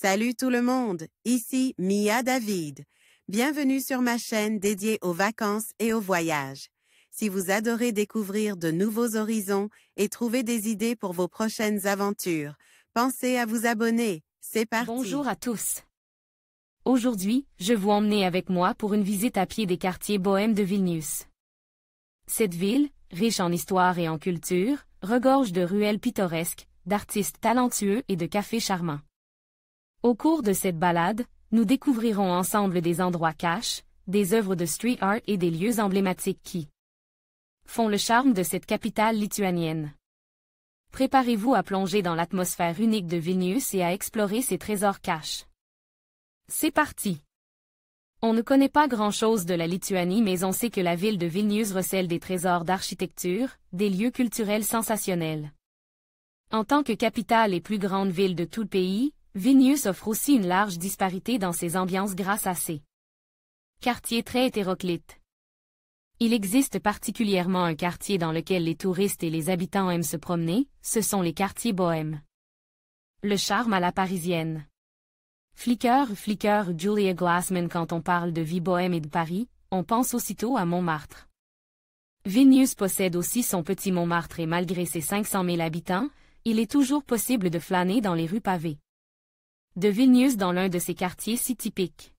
Salut tout le monde, ici Mia David. Bienvenue sur ma chaîne dédiée aux vacances et aux voyages. Si vous adorez découvrir de nouveaux horizons et trouver des idées pour vos prochaines aventures, pensez à vous abonner. C'est parti! Bonjour à tous. Aujourd'hui, je vous emmener avec moi pour une visite à pied des quartiers bohèmes de Vilnius. Cette ville, riche en histoire et en culture, regorge de ruelles pittoresques, d'artistes talentueux et de cafés charmants. Au cours de cette balade, nous découvrirons ensemble des endroits cash, des œuvres de street art et des lieux emblématiques qui font le charme de cette capitale lituanienne. Préparez-vous à plonger dans l'atmosphère unique de Vilnius et à explorer ses trésors cash. C'est parti! On ne connaît pas grand-chose de la Lituanie, mais on sait que la ville de Vilnius recèle des trésors d'architecture, des lieux culturels sensationnels. En tant que capitale et plus grande ville de tout le pays, Vilnius offre aussi une large disparité dans ses ambiances grâce à ses quartiers très hétéroclites. Il existe particulièrement un quartier dans lequel les touristes et les habitants aiment se promener, ce sont les quartiers bohèmes. Le charme à la parisienne. Flicker, Julia Glassman. Quand on parle de vie bohème et de Paris, on pense aussitôt à Montmartre. Vilnius possède aussi son petit Montmartre et malgré ses 500 000 habitants, il est toujours possible de flâner dans les rues pavées de Vilnius dans l'un de ces quartiers si typiques.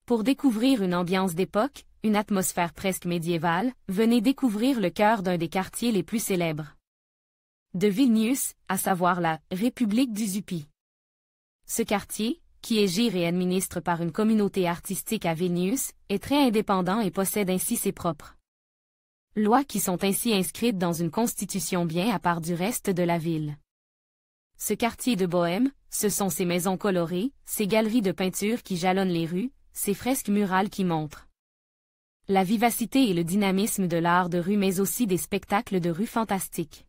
Pour découvrir une ambiance d'époque, une atmosphère presque médiévale, venez découvrir le cœur d'un des quartiers les plus célèbres de Vilnius, à savoir la République d'Usupi. Ce quartier, qui est géré et administre par une communauté artistique à Vilnius, est très indépendant et possède ainsi ses propres lois qui sont ainsi inscrites dans une constitution bien à part du reste de la ville. Ce quartier de bohème, ce sont ses maisons colorées, ses galeries de peinture qui jalonnent les rues, ses fresques murales qui montrent la vivacité et le dynamisme de l'art de rue, mais aussi des spectacles de rue fantastiques.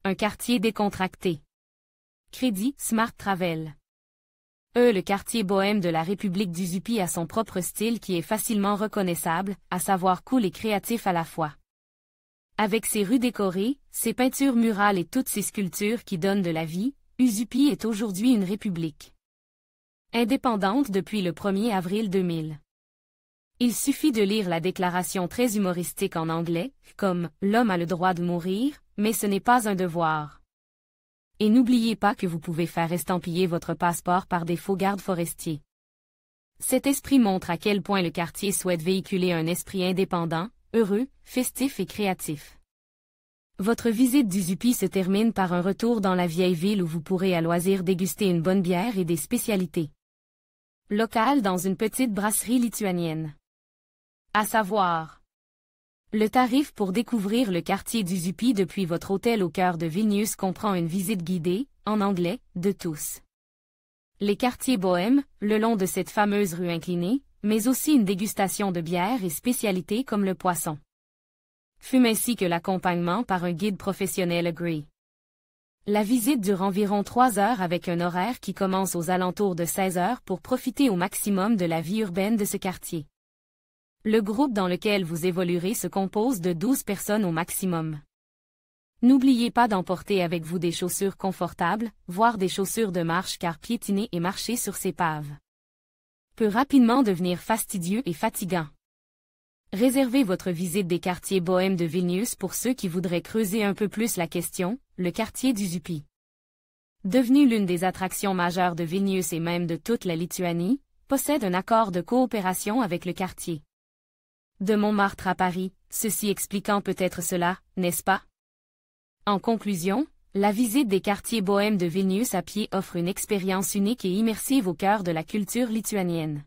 Un quartier décontracté. Crédit Smart Travel. Le quartier bohème de la République d'Usupi a son propre style qui est facilement reconnaissable, à savoir cool et créatif à la fois. Avec ses rues décorées, ses peintures murales et toutes ses sculptures qui donnent de la vie, Usupi est aujourd'hui une république indépendante depuis le 1er avril 2000. Il suffit de lire la déclaration très humoristique en anglais, comme « L'homme a le droit de mourir, mais ce n'est pas un devoir ». Et n'oubliez pas que vous pouvez faire estampiller votre passeport par des faux gardes forestiers. Cet esprit montre à quel point le quartier souhaite véhiculer un esprit indépendant, heureux, festif et créatif. Votre visite d'Usupi se termine par un retour dans la vieille ville où vous pourrez à loisir déguster une bonne bière et des spécialités locales dans une petite brasserie lituanienne. À savoir, le tarif pour découvrir le quartier d'Usupi depuis votre hôtel au cœur de Vilnius comprend une visite guidée, en anglais, de tous les quartiers bohèmes, le long de cette fameuse rue inclinée, mais aussi une dégustation de bières et spécialités comme le poisson fume ainsi que l'accompagnement par un guide professionnel agréé. La visite dure environ 3 heures avec un horaire qui commence aux alentours de 16 heures pour profiter au maximum de la vie urbaine de ce quartier. Le groupe dans lequel vous évoluerez se compose de 12 personnes au maximum. N'oubliez pas d'emporter avec vous des chaussures confortables, voire des chaussures de marche car piétiner et marcher sur ces paves peut rapidement devenir fastidieux et fatigant. Réservez votre visite des quartiers bohèmes de Vilnius pour ceux qui voudraient creuser un peu plus la question, le quartier d'Usupi. Devenu l'une des attractions majeures de Vilnius et même de toute la Lituanie, possède un accord de coopération avec le quartier de Montmartre à Paris, ceci expliquant peut-être cela, n'est-ce pas? En conclusion, la visite des quartiers bohèmes de Vilnius à pied offre une expérience unique et immersive au cœur de la culture lituanienne.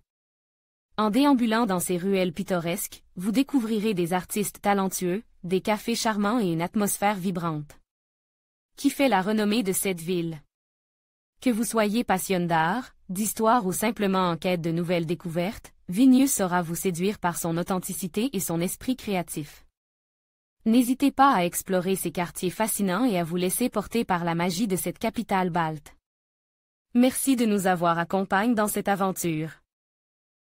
En déambulant dans ces ruelles pittoresques, vous découvrirez des artistes talentueux, des cafés charmants et une atmosphère vibrante qui fait la renommée de cette ville. Que vous soyez passionné d'art, d'histoire ou simplement en quête de nouvelles découvertes, Vilnius saura vous séduire par son authenticité et son esprit créatif. N'hésitez pas à explorer ces quartiers fascinants et à vous laisser porter par la magie de cette capitale balte. Merci de nous avoir accompagnés dans cette aventure.